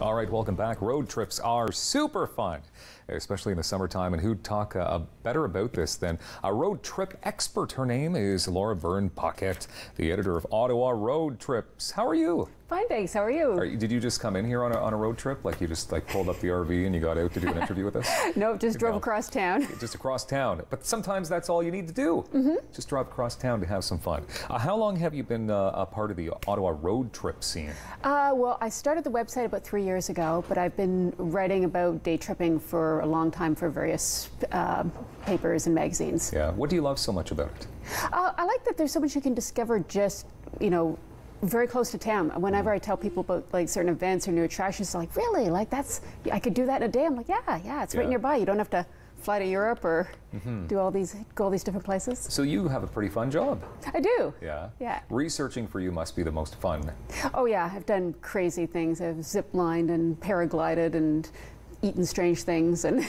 All right, welcome back. Road trips are super fun, especially in the summertime. And who'd talk better about this than a road trip expert? Her name is Byrne Paquet, the editor of Ottawa Road Trips. How are you? Fine, thanks. How are you? Did you just come in here on a road trip? Like you just pulled up the RV and you got out to do an interview with us? No, just drove across town. Just across town. But sometimes that's all you need to do. Just drive across town to have some fun. How long have you been a part of the Ottawa road trip scene? Well, I started the website about 3 years ago, but I've been writing about day tripping for a long time for various papers and magazines. Yeah. What do you love so much about it? I like that there's so much you can discover just, very close to town. Whenever I tell people about like certain events or new attractions, they're like, really? Like I could do that in a day? I'm like, yeah, it's right nearby. You don't have to fly to Europe or go all these different places. So you have a pretty fun job. I do. Yeah. Yeah. Researching for you must be the most fun. Oh yeah, I've done crazy things. I've zip-lined and paraglided and eaten strange things and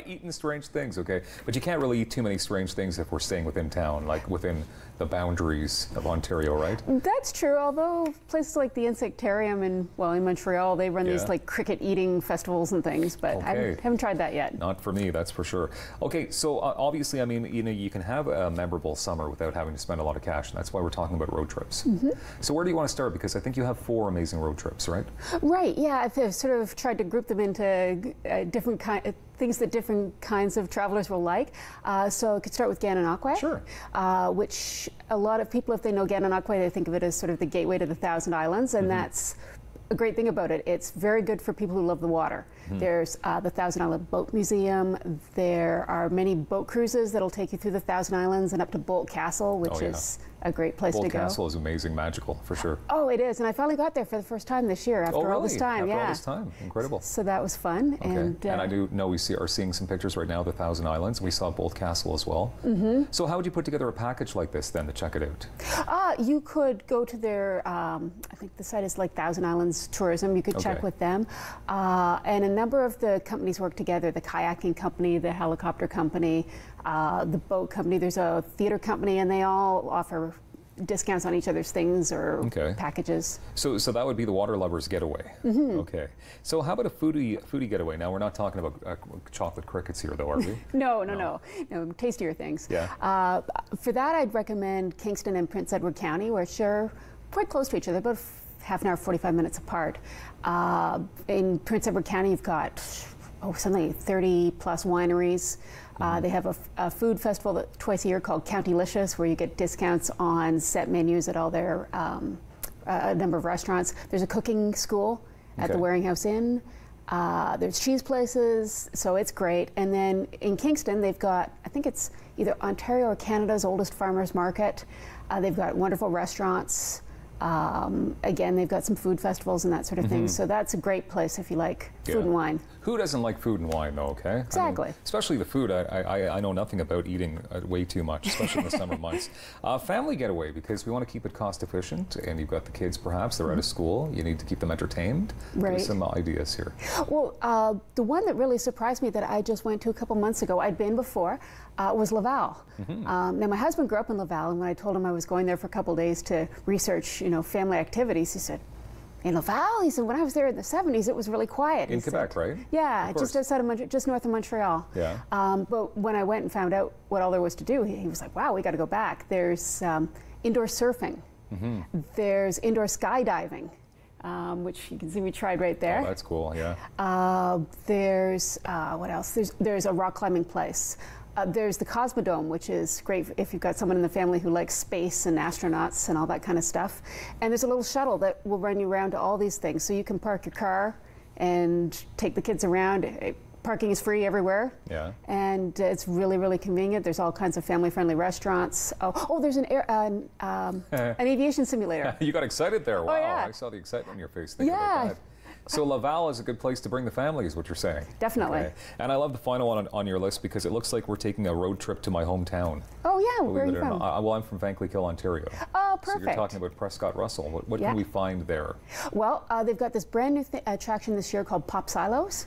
eaten strange things, okay. But you can't really eat too many strange things if we're staying within town, like within the boundaries of Ontario, right? That's true, although places like the Insectarium in Montreal, they run these like cricket eating festivals and things, but I haven't tried that yet. Not for me, that's for sure. Okay, so obviously, I mean, you can have a memorable summer without having to spend a lot of cash, and that's why we're talking about road trips. So where do you want to start? Because I think you have 4 amazing road trips, right? Right, yeah, I've sort of tried to group them into different things that different kinds of travelers will like. So I could start with Gananoque, sure. Which a lot of people, if they know Gananoque, they think of it as sort of the gateway to the Thousand Islands, and that's a great thing about it. It's very good for people who love the water. There's the Thousand Island Boat Museum. There are many boat cruises that'll take you through the Thousand Islands and up to Bolt Castle, which is a great place to go. Bolt Castle is amazing, magical, for sure. Oh, it is, and I finally got there for the first time this year after all this time. After all this time, incredible. So that was fun. Okay. And I do know we are seeing some pictures right now of the Thousand Islands. We saw Bolt Castle as well. So how would you put together a package like this then to check it out? You could go to their, I think the site is like Thousand Islands Tourism. You could check with them. And a number of the companies work together, the kayaking company, the helicopter company, the boat company. There's a theater company, and they all offer discounts on each other's things or packages. So that would be the water lovers getaway. Okay. So how about a foodie getaway? Now we're not talking about chocolate crickets here, though, are we? No, tastier things. Yeah. For that, I'd recommend Kingston and Prince Edward County, which are quite close to each other, about half an hour, 45 minutes apart. In Prince Edward County, you've got something like 30 plus wineries. They have a food festival twice a year called Countylicious, where you get discounts on set menus at all their a number of restaurants. There's a cooking school at the Waringhouse Inn. There's cheese places, so it's great. And then in Kingston, they've got, I think it's either Ontario or Canada's oldest farmers market. They've got wonderful restaurants. Again, they've got some food festivals and that sort of thing. So that's a great place if you like food and wine. Who doesn't like food and wine, though, okay? Exactly. I mean, especially the food. I know nothing about eating way too much, especially in the summer months. Family getaway, because we want to keep it cost efficient, and you've got the kids, perhaps, they're out of school. You need to keep them entertained. Right. Give us some ideas here. Well, the one that really surprised me that I just went to a couple months ago, I'd been before, was Laval. Now, my husband grew up in Laval, and when I told him I was going there for a couple of days to research, family activities, he said, in Laval? He said, when I was there in the 70s, it was really quiet. In Quebec, right? Yeah, just outside of just north of Montreal. Yeah. But when I went and found out what all there was to do, he was like, wow, we got to go back. There's indoor surfing. There's indoor skydiving, which you can see we tried right there. Oh, that's cool, yeah. There's, what else? There's a rock climbing place. There's the Cosmodome, which is great if you've got someone in the family who likes space and astronauts and all that kind of stuff. And there's a little shuttle that will run you around to all these things. So you can park your car and take the kids around. Parking is free everywhere. Yeah. And it's really, really convenient. There's all kinds of family-friendly restaurants. Oh, there's an aviation simulator. You got excited there. Wow, yeah. I saw the excitement on your face thinking about that. So Laval is a good place to bring the family, is what you're saying. Definitely. Okay. And I love the final one on your list because it looks like we're taking a road trip to my hometown. Oh yeah, where are you from? Well, I'm from Vankleek, Ontario. Oh, perfect. So you're talking about Prescott Russell. What can we find there? Well, they've got this brand new attraction this year called Pop Silos,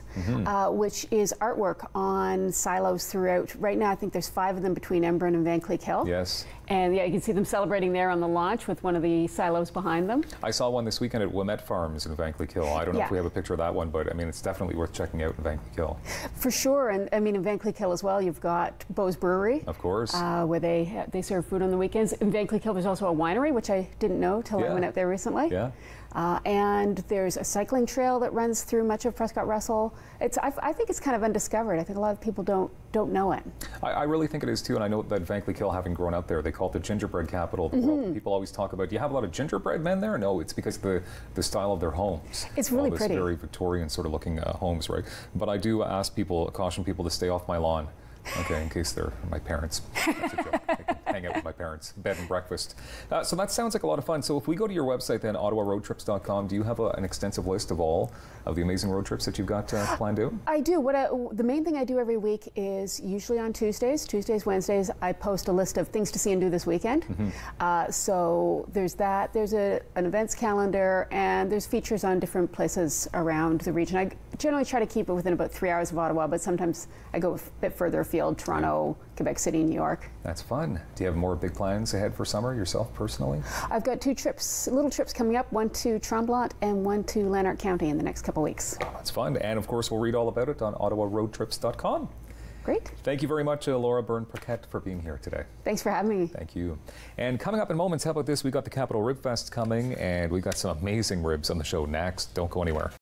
which is artwork on silos throughout. Right now, I think there's 5 of them between Embrun and Vankleek Hill. Yes. And yeah, you can see them celebrating there on the launch with one of the silos behind them. I saw one this weekend at Wilmette Farms in Vankleek-Hill. I don't know if we have a picture of that one, but I mean, it's definitely worth checking out in Vankleek-Hill. For sure, and I mean in Vankleek-Hill as well, you've got Beau's Brewery. Of course. Where they serve food on the weekends. In Vankleek-Hill there's also a winery, which I didn't know till I went out there recently. Yeah. And there's a cycling trail that runs through much of Prescott Russell. I think it's kind of undiscovered. I think a lot of people don't know it. I really think it is too, and I know that Vankleek-Hill, having grown up there, they call it the gingerbread capital of the world. People always talk about, do you have a lot of gingerbread men there? No, it's because of the style of their homes. It's really pretty. Very Victorian sort of looking homes, right? But I do caution people to stay off my lawn. Okay, in case they're my parents. That's a joke. I can hang out with my parents, bed and breakfast. So that sounds like a lot of fun. So if we go to your website then, ottawaroadtrips.com, do you have an extensive list of all of the amazing road trips that you've got planned out? I do. The main thing I do every week is usually on Tuesdays, Wednesdays, I post a list of things to see and do this weekend. So there's that. There's an events calendar, and there's features on different places around the region. I generally try to keep it within about 3 hours of Ottawa, but sometimes I go a bit further afield, Toronto, Quebec City, New York. That's fun. Do you have more big plans ahead for summer yourself personally? I've got 2 trips, little trips coming up, one to Tremblant and one to Lanark County in the next couple weeks. Oh, that's fun. And of course, we'll read all about it on ottawaroadtrips.com. Great. Thank you very much, Laura Byrne Paquet, for being here today. Thanks for having me. Thank you. And coming up in moments, how about this? We got the Capital Rib Fest coming, and we got some amazing ribs on the show next. Don't go anywhere.